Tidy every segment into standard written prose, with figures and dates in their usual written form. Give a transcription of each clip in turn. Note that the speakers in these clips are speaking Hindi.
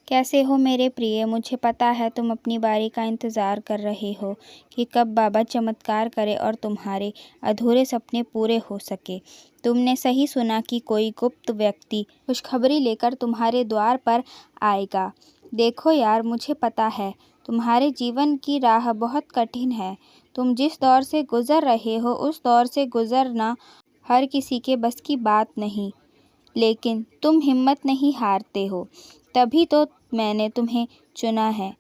कैसे हो मेरे प्रिय। मुझे पता है तुम अपनी बारी का इंतज़ार कर रहे हो कि कब बाबा चमत्कार करे और तुम्हारे अधूरे सपने पूरे हो सके। तुमने सही सुना कि कोई गुप्त व्यक्ति खुशखबरी लेकर तुम्हारे द्वार पर आएगा। देखो यार, मुझे पता है तुम्हारे जीवन की राह बहुत कठिन है। तुम जिस दौर से गुज़र रहे हो उस दौर से गुज़रना हर किसी के बस की बात नहीं, लेकिन तुम हिम्मत नहीं हारते हो, तभी तो मैंने तुम्हें चुना है।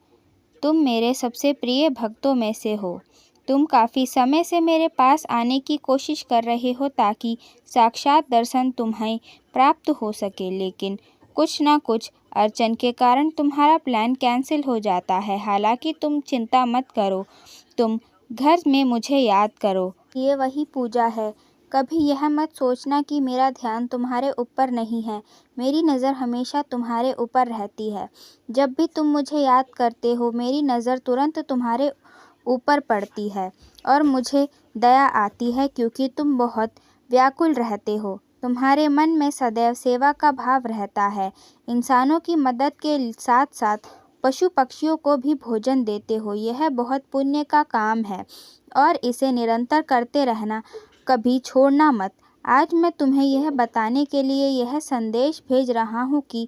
तुम मेरे सबसे प्रिय भक्तों में से हो। तुम काफ़ी समय से मेरे पास आने की कोशिश कर रहे हो ताकि साक्षात दर्शन तुम्हें प्राप्त हो सके, लेकिन कुछ ना कुछ अड़चन के कारण तुम्हारा प्लान कैंसिल हो जाता है। हालांकि तुम चिंता मत करो, तुम घर में मुझे याद करो, ये वही पूजा है। कभी यह मत सोचना कि मेरा ध्यान तुम्हारे ऊपर नहीं है। मेरी नज़र हमेशा तुम्हारे ऊपर रहती है। जब भी तुम मुझे याद करते हो मेरी नज़र तुरंत तुम्हारे ऊपर पड़ती है और मुझे दया आती है, क्योंकि तुम बहुत व्याकुल रहते हो। तुम्हारे मन में सदैव सेवा का भाव रहता है। इंसानों की मदद के साथ साथ पशु पक्षियों को भी भोजन देते हो। यह बहुत पुण्य का काम है और इसे निरंतर करते रहना, कभी छोड़ना मत। आज मैं तुम्हें यह बताने के लिए यह संदेश भेज रहा हूँ कि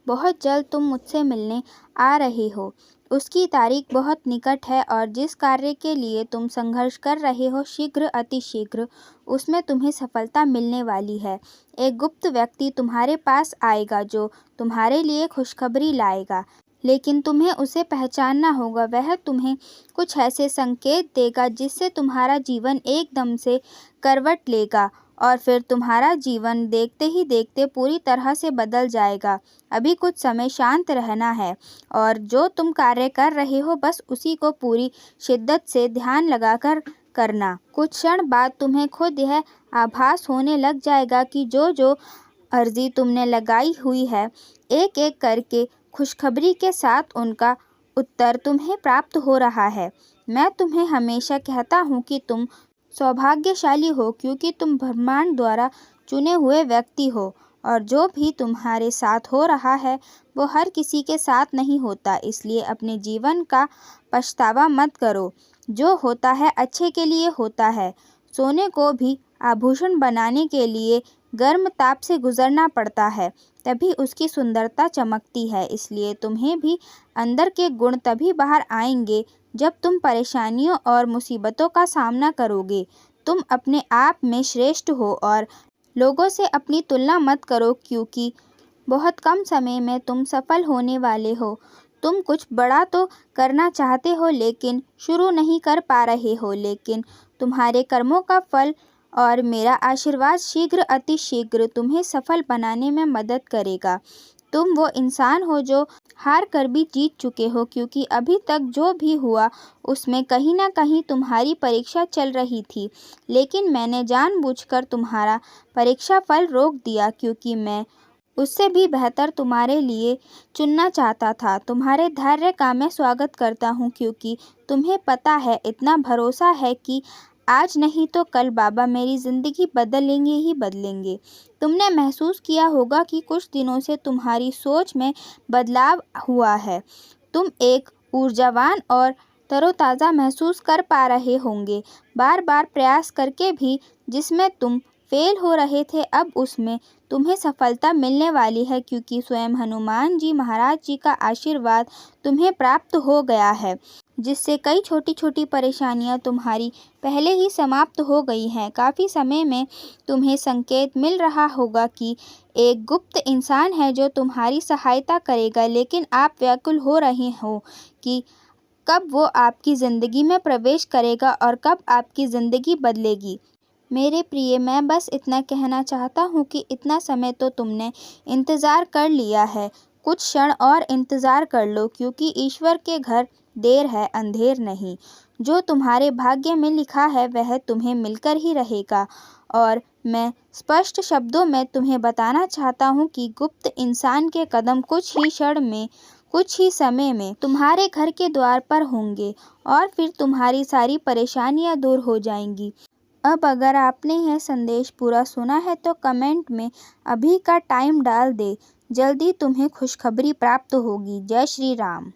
बहुत जल्द तुम मुझसे मिलने आ रहे हो। उसकी तारीख बहुत निकट है और जिस कार्य के लिए तुम संघर्ष कर रहे हो शीघ्र अतिशीघ्र उसमें तुम्हें सफलता मिलने वाली है। एक गुप्त व्यक्ति तुम्हारे पास आएगा जो तुम्हारे लिए खुशखबरी लाएगा, लेकिन तुम्हें उसे पहचानना होगा। वह तुम्हें कुछ ऐसे संकेत देगा जिससे तुम्हारा जीवन एकदम से करवट लेगा और फिर तुम्हारा जीवन देखते ही देखते पूरी तरह से बदल जाएगा। अभी कुछ समय शांत रहना है और जो तुम कार्य कर रहे हो बस उसी को पूरी शिद्दत से ध्यान लगाकर करना। कुछ क्षण बाद तुम्हें खुद यह आभास होने लग जाएगा कि जो जो अर्जी तुमने लगाई हुई है एक एक करके खुशखबरी के साथ उनका उत्तर तुम्हें प्राप्त हो रहा है। मैं तुम्हें हमेशा कहता हूँ कि तुम सौभाग्यशाली हो, क्योंकि तुम ब्रह्मांड द्वारा चुने हुए व्यक्ति हो और जो भी तुम्हारे साथ हो रहा है वो हर किसी के साथ नहीं होता। इसलिए अपने जीवन का पछतावा मत करो। जो होता है अच्छे के लिए होता है। सोने को भी आभूषण बनाने के लिए गर्म ताप से गुजरना पड़ता है, तभी उसकी सुंदरता चमकती है। इसलिए तुम्हें भी अंदर के गुण तभी बाहर आएंगे जब तुम परेशानियों और मुसीबतों का सामना करोगे। तुम अपने आप में श्रेष्ठ हो और लोगों से अपनी तुलना मत करो, क्योंकि बहुत कम समय में तुम सफल होने वाले हो। तुम कुछ बड़ा तो करना चाहते हो लेकिन शुरू नहीं कर पा रहे हो, लेकिन तुम्हारे कर्मों का फल और मेरा आशीर्वाद शीघ्र अतिशीघ्र तुम्हें सफल बनाने में मदद करेगा। तुम वो इंसान हो जो हार कर भी जीत चुके हो, क्योंकि अभी तक जो भी हुआ उसमें कहीं ना कहीं तुम्हारी परीक्षा चल रही थी, लेकिन मैंने जानबूझकर तुम्हारा परीक्षा फल रोक दिया, क्योंकि मैं उससे भी बेहतर तुम्हारे लिए चुनना चाहता था। तुम्हारे धैर्य का मैं स्वागत करता हूँ, क्योंकि तुम्हें पता है, इतना भरोसा है कि आज नहीं तो कल बाबा मेरी ज़िंदगी बदलेंगे ही बदलेंगे। तुमने महसूस किया होगा कि कुछ दिनों से तुम्हारी सोच में बदलाव हुआ है। तुम एक ऊर्जावान और तरोताज़ा महसूस कर पा रहे होंगे। बार बार प्रयास करके भी जिसमें तुम फेल हो रहे थे अब उसमें तुम्हें सफलता मिलने वाली है, क्योंकि स्वयं हनुमान जी महाराज जी का आशीर्वाद तुम्हें प्राप्त हो गया है, जिससे कई छोटी छोटी परेशानियां तुम्हारी पहले ही समाप्त हो गई हैं। काफ़ी समय में तुम्हें संकेत मिल रहा होगा कि एक गुप्त इंसान है जो तुम्हारी सहायता करेगा, लेकिन आप व्याकुल हो रहे हो कि कब वो आपकी ज़िंदगी में प्रवेश करेगा और कब आपकी ज़िंदगी बदलेगी। मेरे प्रिय, मैं बस इतना कहना चाहता हूँ कि इतना समय तो तुमने इंतज़ार कर लिया है। कुछ क्षण और इंतज़ार कर लो, क्योंकि ईश्वर के घर देर है अंधेर नहीं। जो तुम्हारे भाग्य में लिखा है वह तुम्हें मिलकर ही रहेगा। और मैं स्पष्ट शब्दों में तुम्हें बताना चाहता हूँ कि गुप्त इंसान के कदम कुछ ही क्षण में, कुछ ही समय में तुम्हारे घर के द्वार पर होंगे और फिर तुम्हारी सारी परेशानियाँ दूर हो जाएंगी। अब अगर आपने यह संदेश पूरा सुना है तो कमेंट में अभी का टाइम डाल दे। जल्दी तुम्हें खुशखबरी प्राप्त होगी। जय श्री राम।